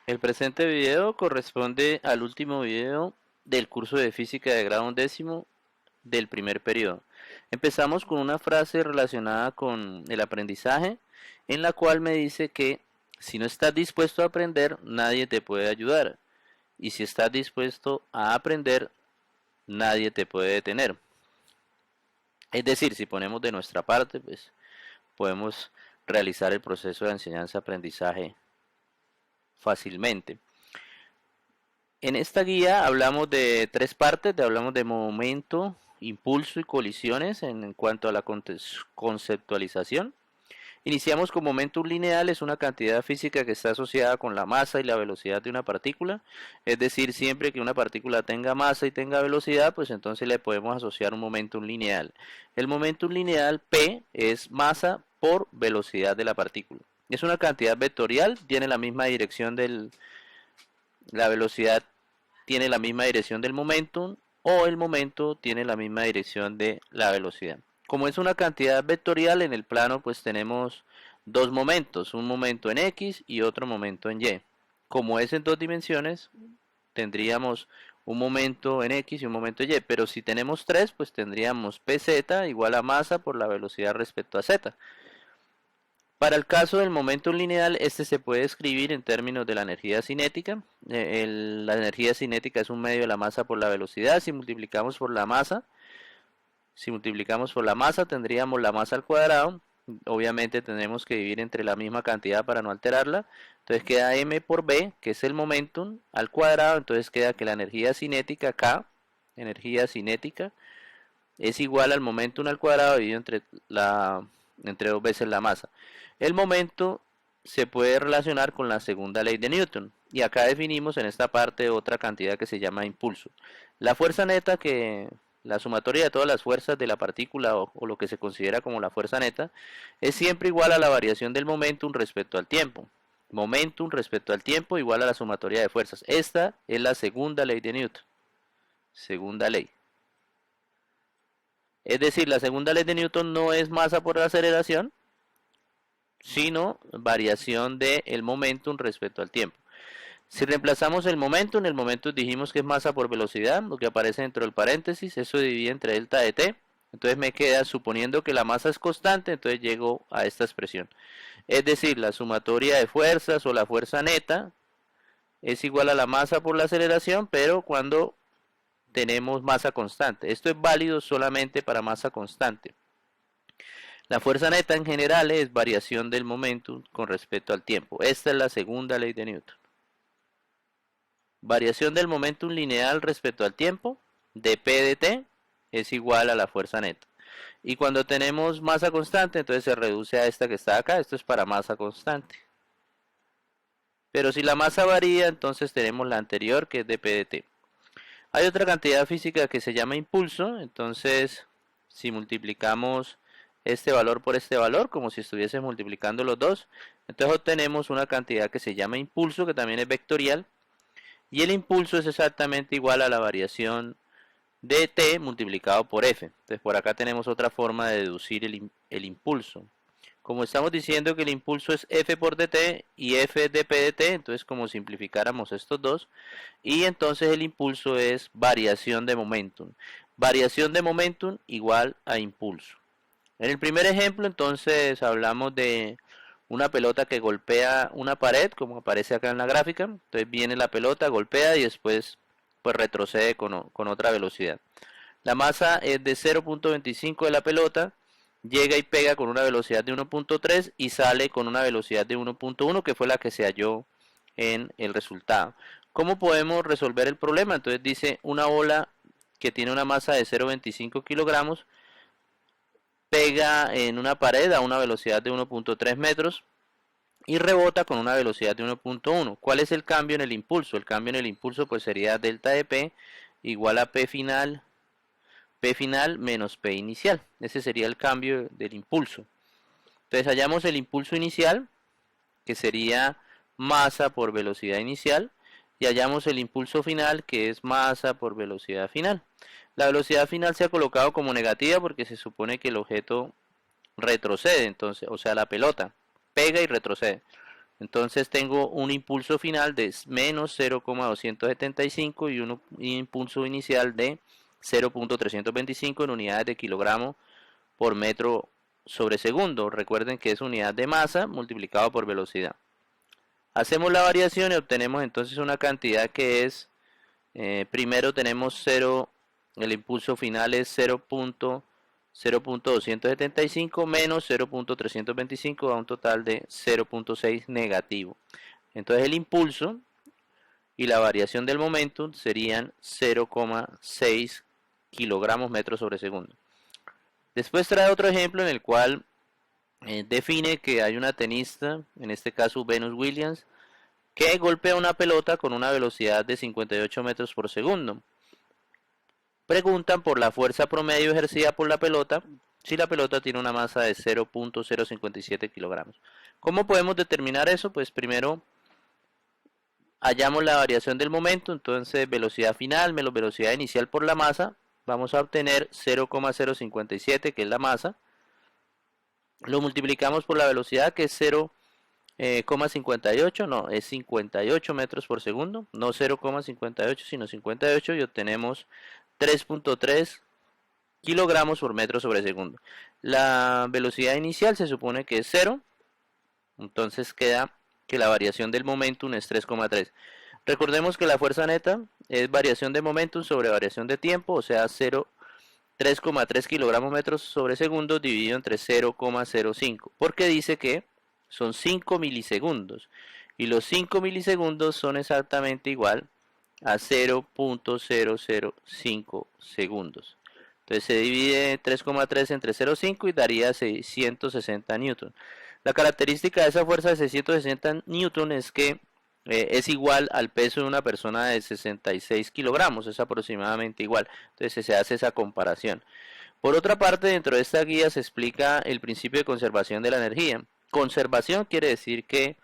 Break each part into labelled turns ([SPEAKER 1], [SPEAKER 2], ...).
[SPEAKER 1] El presente video corresponde al último video del curso de física de grado undécimo del primer periodo. Empezamos con una frase relacionada con el aprendizaje, en la cual me dice que si no estás dispuesto a aprender, nadie te puede ayudar. Y si estás dispuesto a aprender, nadie te puede detener. Es decir, si ponemos de nuestra parte, pues podemos realizar el proceso de enseñanza-aprendizaje fácilmente. En esta guía hablamos de tres partes, hablamos de momento, impulso y colisiones en cuanto a la conceptualización. Iniciamos con momentum lineal, es una cantidad física que está asociada con la masa y la velocidad de una partícula, es decir, siempre que una partícula tenga masa y tenga velocidad, pues entonces le podemos asociar un momentum lineal. El momentum lineal P es masa por velocidad de la partícula. Es una cantidad vectorial, tiene la misma dirección la velocidad tiene la misma dirección del momentum o el momento tiene la misma dirección de la velocidad. Como es una cantidad vectorial en el plano, pues tenemos dos momentos, un momento en X y otro momento en Y. Como es en dos dimensiones, tendríamos un momento en X y un momento en Y, pero si tenemos tres, pues tendríamos PZ igual a masa por la velocidad respecto a Z. Para el caso del momento lineal, este se puede escribir en términos de la energía cinética. La energía cinética es un medio de la masa por la velocidad. Si multiplicamos por la masa, tendríamos la masa al cuadrado. Obviamente tendremos que dividir entre la misma cantidad para no alterarla. Entonces queda m por b, que es el momentum, al cuadrado. Entonces queda que la energía cinética K, energía cinética, es igual al momentum al cuadrado dividido entre dos veces la masa. El momento se puede relacionar con la segunda ley de Newton. Y acá definimos en esta parte otra cantidad que se llama impulso. La fuerza neta, que la sumatoria de todas las fuerzas de la partícula o lo que se considera como la fuerza neta, es siempre igual a la variación del momentum respecto al tiempo. Momentum respecto al tiempo igual a la sumatoria de fuerzas. Esta es la segunda ley de Newton. Segunda ley. Es decir, la segunda ley de Newton no es masa por aceleración, sino variación del momentum respecto al tiempo. Si reemplazamos el momentum dijimos que es masa por velocidad, lo que aparece dentro del paréntesis, eso divide entre delta de t. Entonces me queda, suponiendo que la masa es constante, entonces llego a esta expresión. Es decir, la sumatoria de fuerzas o la fuerza neta es igual a la masa por la aceleración, pero cuando tenemos masa constante. Esto es válido solamente para masa constante. La fuerza neta en general es variación del momentum con respecto al tiempo. Esta es la segunda ley de Newton. Variación del momentum lineal respecto al tiempo de P de T es igual a la fuerza neta. Y cuando tenemos masa constante, entonces se reduce a esta que está acá. Esto es para masa constante. Pero si la masa varía, entonces tenemos la anterior, que es de P de T. Hay otra cantidad física que se llama impulso. Entonces, si multiplicamos este valor por este valor, como si estuviese multiplicando los dos, entonces obtenemos una cantidad que se llama impulso, que también es vectorial, y el impulso es exactamente igual a la variación de t multiplicado por f. Entonces por acá tenemos otra forma de deducir el impulso. Como estamos diciendo que el impulso es f por dt y f es dp dt, entonces como simplificáramos estos dos, y entonces el impulso es variación de momentum. Variación de momentum igual a impulso. En el primer ejemplo, entonces, hablamos de una pelota que golpea una pared, como aparece acá en la gráfica. Entonces viene la pelota, golpea y después pues retrocede con otra velocidad. La masa es de 0.25 de la pelota, llega y pega con una velocidad de 1.3 y sale con una velocidad de 1.1, que fue la que se halló en el resultado. ¿Cómo podemos resolver el problema? Entonces dice una bola que tiene una masa de 0.25 kilogramos, pega en una pared a una velocidad de 1.3 metros y rebota con una velocidad de 1.1. ¿Cuál es el cambio en el impulso? El cambio en el impulso pues sería delta de P igual a P final menos P inicial. Ese sería el cambio del impulso. Entonces hallamos el impulso inicial, que sería masa por velocidad inicial, y hallamos el impulso final, que es masa por velocidad final. La velocidad final se ha colocado como negativa porque se supone que el objeto retrocede, entonces, o sea, la pelota pega y retrocede. Entonces tengo un impulso final de menos 0,275 y un impulso inicial de 0,325 en unidades de kilogramo por metro sobre segundo. Recuerden que es unidad de masa multiplicado por velocidad. Hacemos la variación y obtenemos entonces una cantidad que es, primero tenemos 0, el impulso final es 0,275 menos 0,325 a un total de 0,6 negativo. Entonces el impulso y la variación del momentum serían 0,6 kilogramos metros sobre segundo. Después trae otro ejemplo en el cual define que hay una tenista, en este caso Venus Williams, que golpea una pelota con una velocidad de 58 metros por segundo. Preguntan por la fuerza promedio ejercida por la pelota si la pelota tiene una masa de 0,057 kilogramos. ¿Cómo podemos determinar eso? Pues primero hallamos la variación del momento, entonces velocidad final menos velocidad inicial por la masa, vamos a obtener 0,057 que es la masa, lo multiplicamos por la velocidad que es 0,58, no, es 58 metros por segundo, no 0,58 sino 58 y obtenemos 3,3 kilogramos por metro sobre segundo. La velocidad inicial se supone que es 0, entonces queda que la variación del momentum es 3,3. Recordemos que la fuerza neta es variación de momentum sobre variación de tiempo, o sea 3,3 kilogramos metros sobre segundo dividido entre 0,05, porque dice que son 5 milisegundos y los 5 milisegundos son exactamente igual a 0,005 segundos. Entonces se divide 3,3 entre 0,5 y daría 660 newton. La característica de esa fuerza de 660 newton es que es igual al peso de una persona de 66 kilogramos, es aproximadamente igual. Entonces se hace esa comparación. Por otra parte, dentro de esta guía se explica el principio de conservación de la energía. Conservación quiere decir que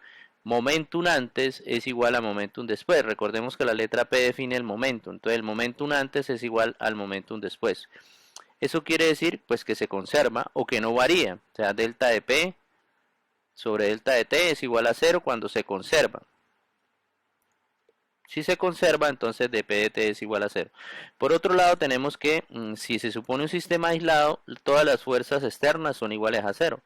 [SPEAKER 1] momentum antes es igual a momentum después. Recordemos que la letra P define el momentum, entonces el momentum antes es igual al momentum después. Eso quiere decir pues que se conserva o que no varía, o sea, delta de P sobre delta de T es igual a 0 cuando se conserva. Si se conserva, entonces dp de t es igual a 0. Por otro lado, tenemos que si se supone un sistema aislado, todas las fuerzas externas son iguales a 0.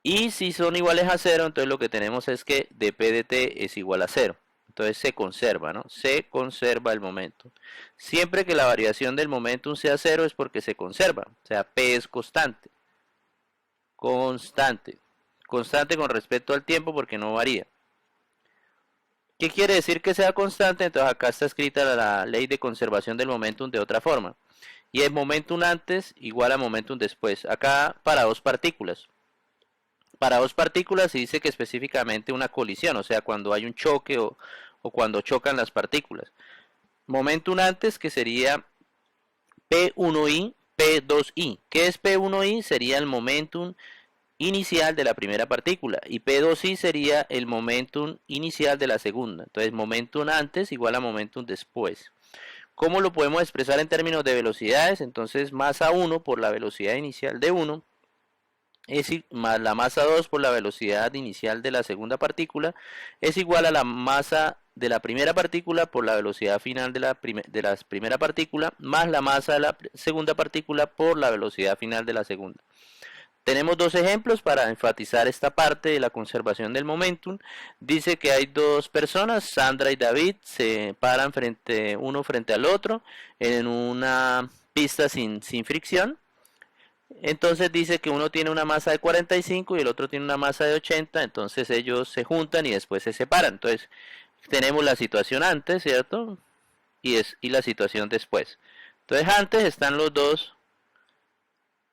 [SPEAKER 1] Y si son iguales a 0, entonces lo que tenemos es que dp de t es igual a 0. Entonces se conserva, ¿no? Se conserva el momentum. Siempre que la variación del momentum sea 0 es porque se conserva. O sea, P es constante. Constante. Constante con respecto al tiempo porque no varía. ¿Qué quiere decir que sea constante? Entonces acá está escrita la ley de conservación del momentum de otra forma. Y es momentum antes igual a momentum después. Acá para dos partículas. Para dos partículas se dice que específicamente una colisión, o sea, cuando hay un choque o cuando chocan las partículas. Momentum antes que sería P1i, P2i. ¿Qué es P1i? Sería el momentum inicial de la primera partícula y P2i sería el momentum inicial de la segunda. Entonces momentum antes igual a momentum después. ¿Cómo lo podemos expresar en términos de velocidades? Entonces masa 1 por la velocidad inicial de 1 es más la masa 2 por la velocidad inicial de la segunda partícula es igual a la masa de la primera partícula por la velocidad final de la primera partícula más la masa de la segunda partícula por la velocidad final de la segunda. Tenemos dos ejemplos para enfatizar esta parte de la conservación del momentum. Dice que hay dos personas, Sandra y David, se paran uno frente al otro en una pista sin fricción. Entonces dice que uno tiene una masa de 45 y el otro tiene una masa de 80, entonces ellos se juntan y después se separan. Entonces tenemos la situación antes, ¿cierto? Y la situación después. Entonces antes están los dos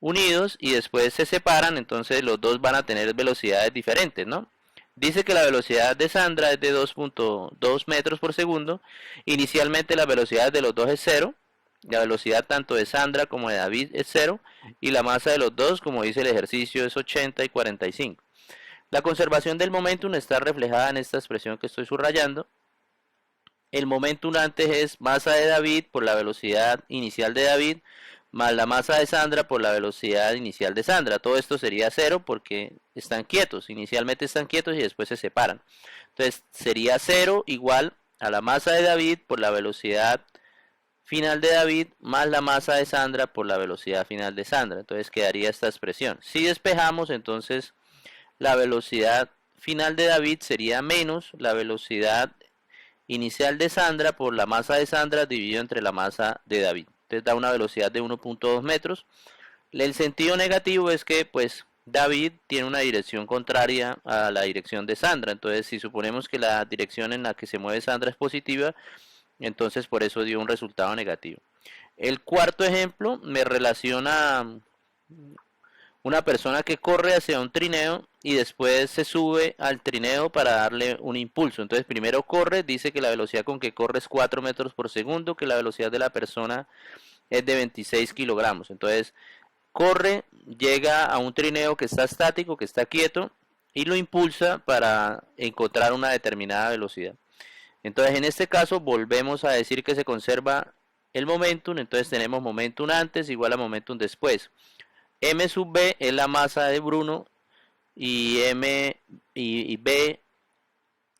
[SPEAKER 1] unidos y después se separan, entonces los dos van a tener velocidades diferentes, ¿no? Dice que la velocidad de Sandra es de 2,2 metros por segundo. Inicialmente la velocidad de los dos es 0. La velocidad tanto de Sandra como de David es 0. Y la masa de los dos, como dice el ejercicio, es 80 y 45. La conservación del momentum está reflejada en esta expresión que estoy subrayando. El momentum antes es masa de David por la velocidad inicial de David más la masa de Sandra por la velocidad inicial de Sandra. Todo esto sería cero porque están quietos, inicialmente están quietos y después se separan. Entonces sería cero igual a la masa de David por la velocidad final de David más la masa de Sandra por la velocidad final de Sandra. Entonces quedaría esta expresión. Si despejamos, entonces la velocidad final de David sería menos la velocidad inicial de Sandra por la masa de Sandra dividido entre la masa de David. Entonces da una velocidad de 1.2 metros. El sentido negativo es que pues David tiene una dirección contraria a la dirección de Sandra. Entonces si suponemos que la dirección en la que se mueve Sandra es positiva, entonces por eso dio un resultado negativo. El cuarto ejemplo me relaciona una persona que corre hacia un trineo y después se sube al trineo para darle un impulso. Entonces primero corre, dice que la velocidad con que corre es 4 metros por segundo, que la velocidad de la persona es de 26 kilogramos. Entonces corre, llega a un trineo que está estático, que está quieto, y lo impulsa para encontrar una determinada velocidad. Entonces en este caso volvemos a decir que se conserva el momentum, entonces tenemos momentum antes igual a momentum después. M sub B es la masa de Bruno y M y B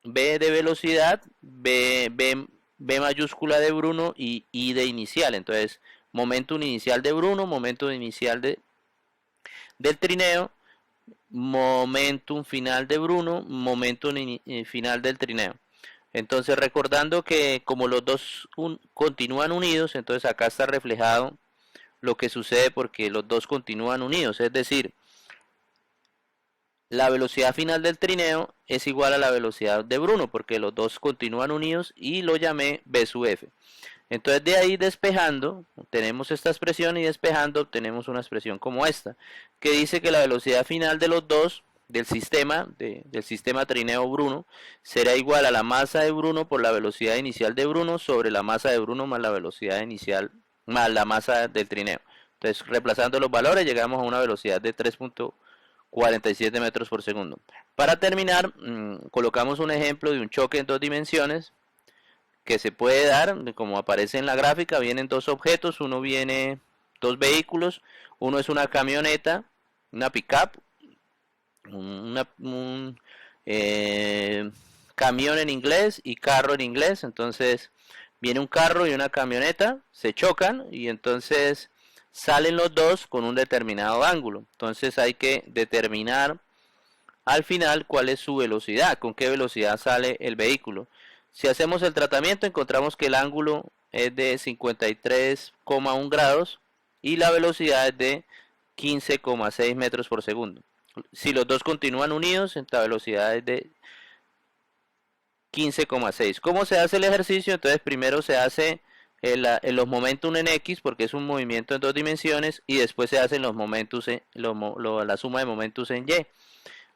[SPEAKER 1] de velocidad, B mayúscula de Bruno y I de inicial. Entonces momentum inicial de Bruno, momentum inicial del trineo, momentum final de Bruno, momentum final del trineo. Entonces recordando que como los dos continúan unidos, entonces acá está reflejado lo que sucede porque los dos continúan unidos, es decir, la velocidad final del trineo es igual a la velocidad de Bruno porque los dos continúan unidos y lo llamé B sub F. Entonces de ahí despejando, tenemos esta expresión y despejando obtenemos una expresión como esta, que dice que la velocidad final de los dos del sistema trineo Bruno será igual a la masa de Bruno por la velocidad inicial de Bruno sobre la masa de Bruno más la velocidad inicial más la masa del trineo. Entonces reemplazando los valores llegamos a una velocidad de 3.47 metros por segundo. Para terminar, colocamos un ejemplo de un choque en dos dimensiones que se puede dar, como aparece en la gráfica. Vienen dos objetos, dos vehículos, uno es una camioneta, una pickup, un camión en inglés y carro en inglés. Entonces viene un carro y una camioneta, se chocan y entonces salen los dos con un determinado ángulo. Entonces hay que determinar al final cuál es su velocidad, con qué velocidad sale el vehículo. Si hacemos el tratamiento encontramos que el ángulo es de 53,1 grados y la velocidad es de 15,6 metros por segundo. Si los dos continúan unidos, la velocidad es de 15,6. ¿Cómo se hace el ejercicio? Entonces primero se hace los momentum en X porque es un movimiento en dos dimensiones y después se hacen los momentos la suma de momentos en Y.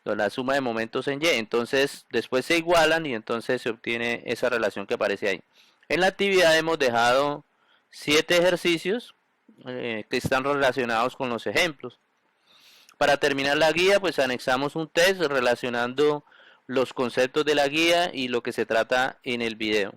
[SPEAKER 1] La suma de momentos en Y, entonces después se igualan y entonces se obtiene esa relación que aparece ahí. En la actividad hemos dejado 7 ejercicios que están relacionados con los ejemplos. Para terminar la guía, pues anexamos un test relacionando los conceptos de la guía y lo que se trata en el video.